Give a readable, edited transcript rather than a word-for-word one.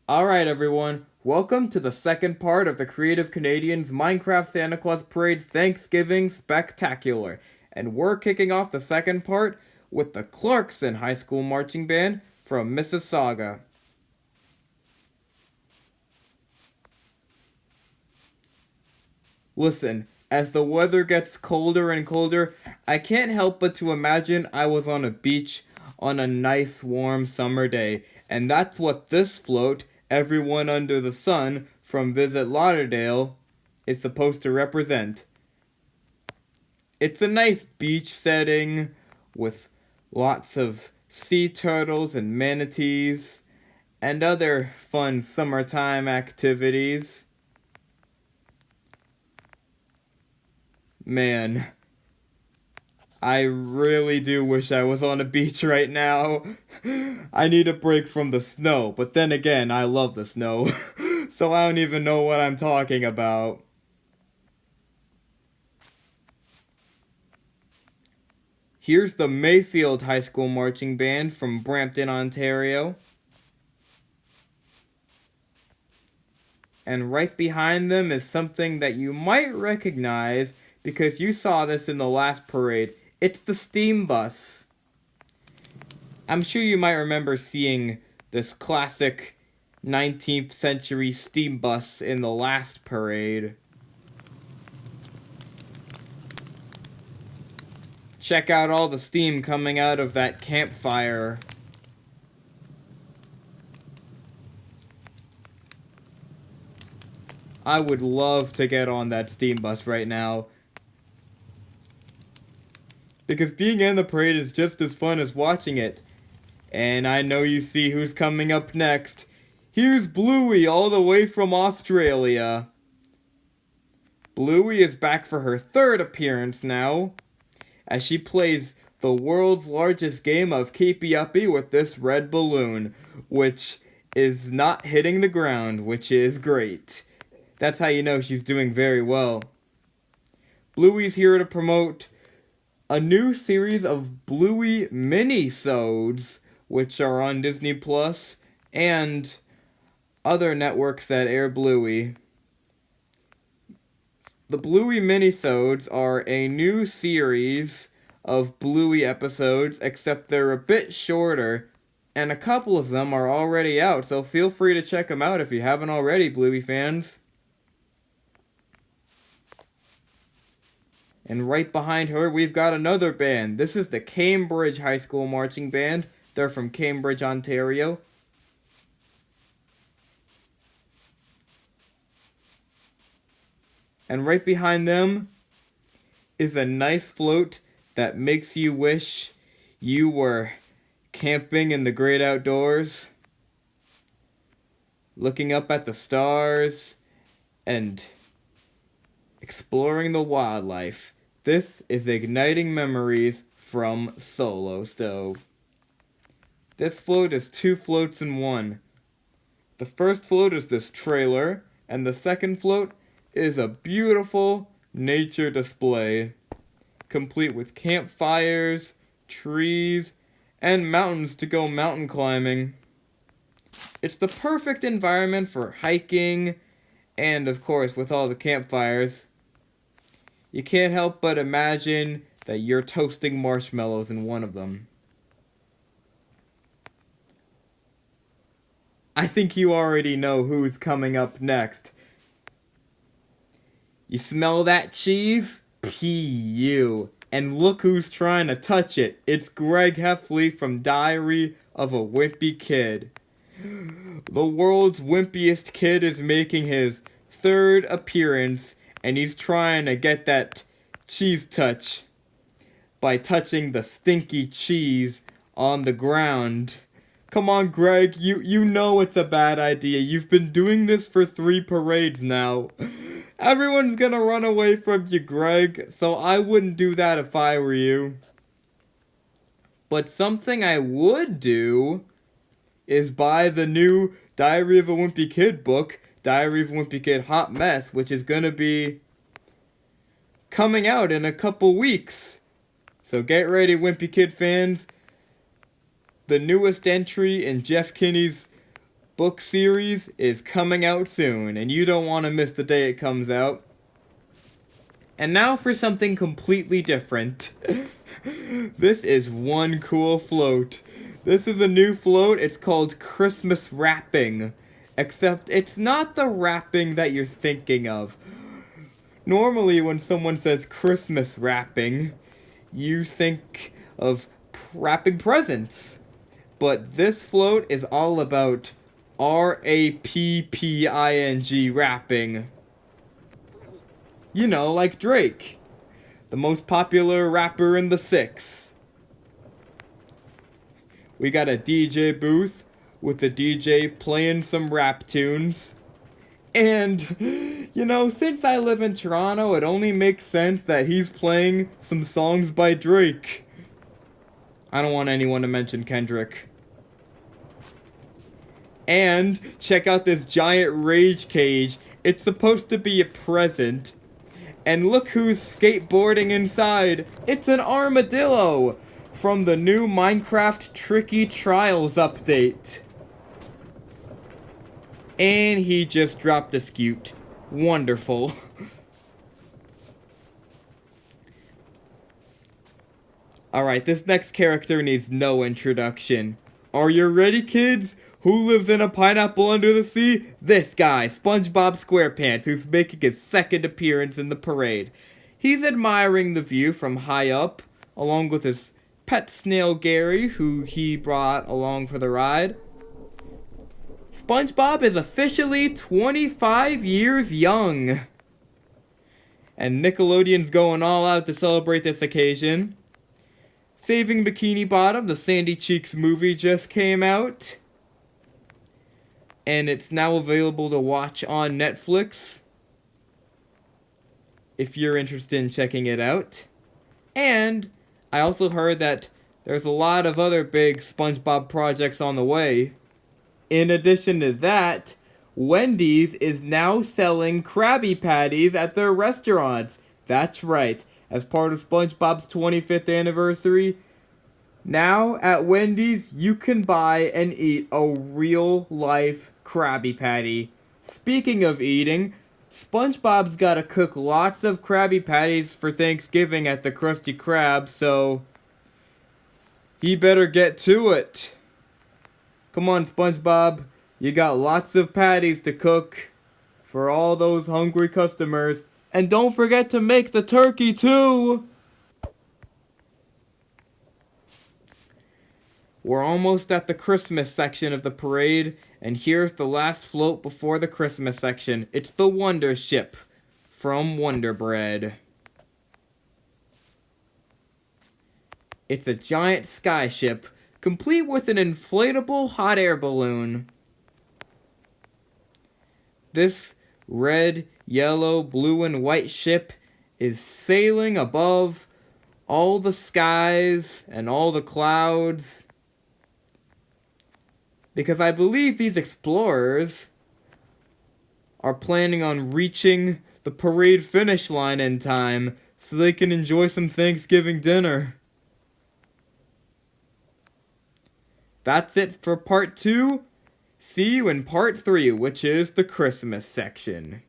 Alright everyone, welcome to the second part of the Creative Canadians Minecraft Santa Claus Parade Thanksgiving Spectacular. And we're kicking off the second part with the Clarkson High School Marching Band from Mississauga. Listen, as the weather gets colder and colder, I can't help but to imagine I was on a beach on a nice warm summer day, and that's what this float, Everyone Under the Sun, from Visit Lauderdale, is supposed to represent. It's a nice beach setting with lots of sea turtles and manatees and other fun summertime activities. Man, I really do wish I was on a beach right now. I need a break from the snow, but then again, I love the snow, so I don't even know what I'm talking about. Here's the Mayfield High School Marching Band from Brampton, Ontario. And right behind them is something that you might recognize because you saw this in the last parade. It's the steam bus. I'm sure you might remember seeing this classic 19th century steam bus in the last parade. Check out all the steam coming out of that campfire. I would love to get on that steam bus right now. Because being in the parade is just as fun as watching it. And I know you see who's coming up next. Here's Bluey all the way from Australia. Bluey is back for her third appearance now, as she plays the world's largest game of keepy uppy with this red balloon, which is not hitting the ground, which is great. That's how you know she's doing very well. Bluey's here to promote a new series of Bluey mini-sodes, which are on Disney Plus and other networks that air Bluey. The Bluey mini-sodes are a new series of Bluey episodes, except they're a bit shorter, and a couple of them are already out, so feel free to check them out if you haven't already, Bluey fans. And right behind her, we've got another band. This is the Cambridge High School Marching Band. They're from Cambridge, Ontario. And right behind them is a nice float that makes you wish you were camping in the great outdoors, looking up at the stars and exploring the wildlife. This is Igniting Memories from Solo Stove. This float is two floats in one. The first float is this trailer, and the second float is a beautiful nature display, complete with campfires, trees, and mountains to go mountain climbing. It's the perfect environment for hiking, and of course, with all the campfires, you can't help but imagine that you're toasting marshmallows in one of them. I think you already know who's coming up next. You smell that cheese? P.U. And look who's trying to touch it. It's Greg Heffley from Diary of a Wimpy Kid. The world's wimpiest kid is making his third appearance, and he's trying to get that cheese touch by touching the stinky cheese on the ground. Come on, Greg, you know it's a bad idea. You've been doing this for 3 parades now. Everyone's gonna run away from you, Greg, so I wouldn't do that if I were you. But something I would do is buy the new Diary of a Wimpy Kid book, Diary of a Wimpy Kid Hot Mess, which is gonna be coming out in a couple weeks. So get ready, Wimpy Kid fans. The newest entry in Jeff Kinney's book series is coming out soon, and you don't want to miss the day it comes out. And now for something completely different. This is one cool float. This is a new float. It's called Christmas wrapping. Except it's not the wrapping that you're thinking of. Normally when someone says Christmas wrapping, you think of wrapping presents. But this float is all about RAPPING wrapping. You know, like Drake, the most popular rapper in the Six. We got a DJ booth with the DJ playing some rap tunes. And, you know, since I live in Toronto, it only makes sense that he's playing some songs by Drake. I don't want anyone to mention Kendrick. And check out this giant rage cage. It's supposed to be a present. And look who's skateboarding inside. It's an armadillo from the new Minecraft Tricky Trials update. And he just dropped a scoot. Wonderful. Alright, this next character needs no introduction. Are you ready, kids? Who lives in a pineapple under the sea? This guy, SpongeBob SquarePants, who's making his second appearance in the parade. He's admiring the view from high up, along with his pet snail Gary, who he brought along for the ride. SpongeBob is officially 25 years young. And Nickelodeon's going all out to celebrate this occasion. Saving Bikini Bottom, the Sandy Cheeks movie just came out. And it's now available to watch on Netflix, if you're interested in checking it out. And I also heard that there's a lot of other big SpongeBob projects on the way. In addition to that, Wendy's is now selling Krabby Patties at their restaurants. That's right, as part of SpongeBob's 25th anniversary, now at Wendy's you can buy and eat a real-life Krabby Patty. Speaking of eating, SpongeBob's gotta cook lots of Krabby Patties for Thanksgiving at the Krusty Krab, so he better get to it. Come on, SpongeBob, you got lots of patties to cook for all those hungry customers. And don't forget to make the turkey too! We're almost at the Christmas section of the parade, and here's the last float before the Christmas section. It's the Wonder Ship from Wonder Bread. It's a giant sky ship, complete with an inflatable hot air balloon. This red, yellow, blue, and white ship is sailing above all the skies and all the clouds. Because I believe these explorers are planning on reaching the parade finish line in time so they can enjoy some Thanksgiving dinner. That's it for part 2. See you in part 3, which is the Christmas section.